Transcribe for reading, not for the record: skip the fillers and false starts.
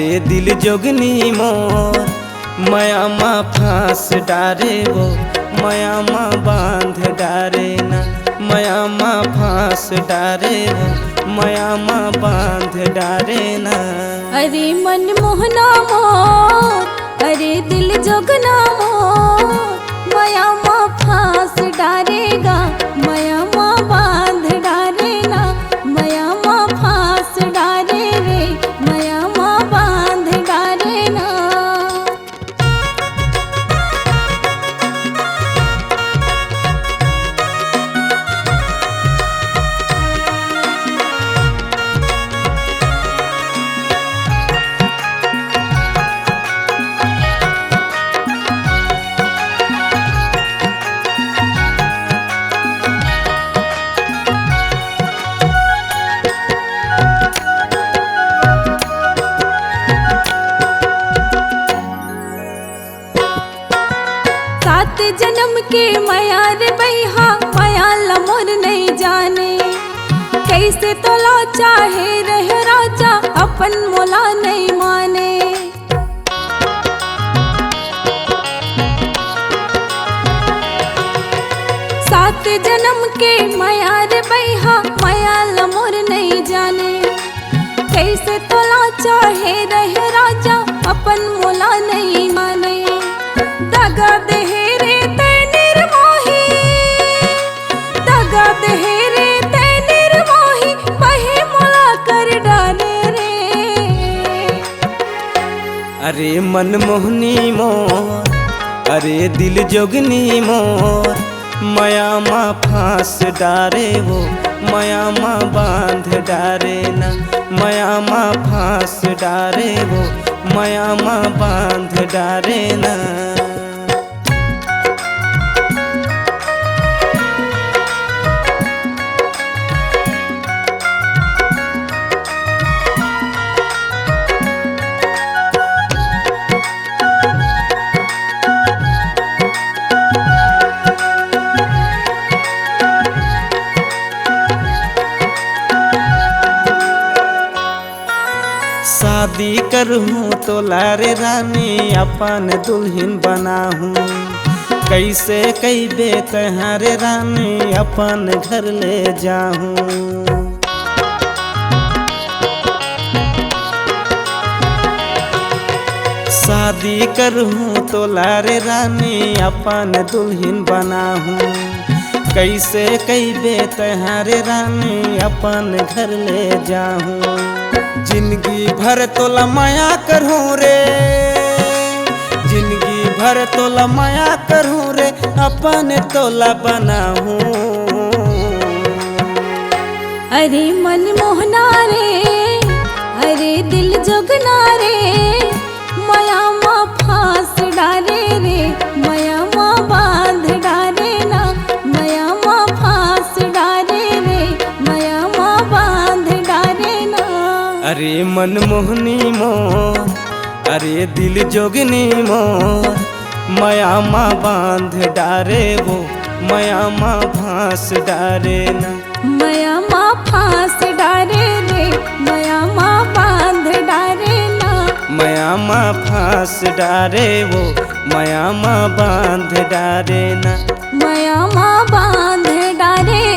अरे दिल जोगनी मोर माया मा फांस डारे वो, माया मा बांध डारे ना, माया मा फांस डारे वो, माया मा बांध डारे ना। अरे मन मोहना मोर, अरे दिल जोगना मोर, माया मा फांस डारेगा, माया मा बांध डारे ना, माया मा फांस डारे रे, माया मा बांध डारे ना। सात जन्म के माया रे बैहा, माया लमोर नहीं जाने, कैसे तोला चाहे रहे राजा, अपन मोला नहीं माने। सात जन्म के माया रे बैहा, माया लमोर नहीं जाने, कैसे तोला चाहे रहे राजा, अपन मोला नहीं माने। दगा देहे रे ते निर्मोही, दगा देहे रे ते निर्मोही, बहे मोला कर डाले रे। अरे मन मोहनी मोर, अरे दिल जोगनी मोर, माया मा फांस डारे वो, माया मा बांध डारे ना, माया मा फांस डारे वो, माया मा बांध डारे ना। शादी करहूँ तो लारे रानी, अपन दुल्हन बनाहूँ, कैसे कई बे तहारे रानी, अपन घर ले जाहूँ। शादी करहूँ तो लारे रानी, अपन दुल्हन बनाहूँ, कैसे कई बे तहारे रानी, अपन घर ले जाहूँ। जिंदगी भर तोला माया करूँ रे, जिंदगी भर तोला माया करूँ रे, अपन तोला बनाहूँ। अरे मन मोहना रे, अरे दिल जोगना रे, माया मा फांस डारे रे, माया मा बांध डारे ना, माया मा फांस डारे रे, माया मा बांध डारे ना। अरे मन मोहनी मोर, अरे दिल जोगनी मोर, माया मा बांध डारे वो, माया मा फांस डारे ना, माया मा फांस डारे रे, माया मा बांध डारे ना, माया मा फांस डारे वो, माया मा बांध डारे ना, माया मा बांध डारे।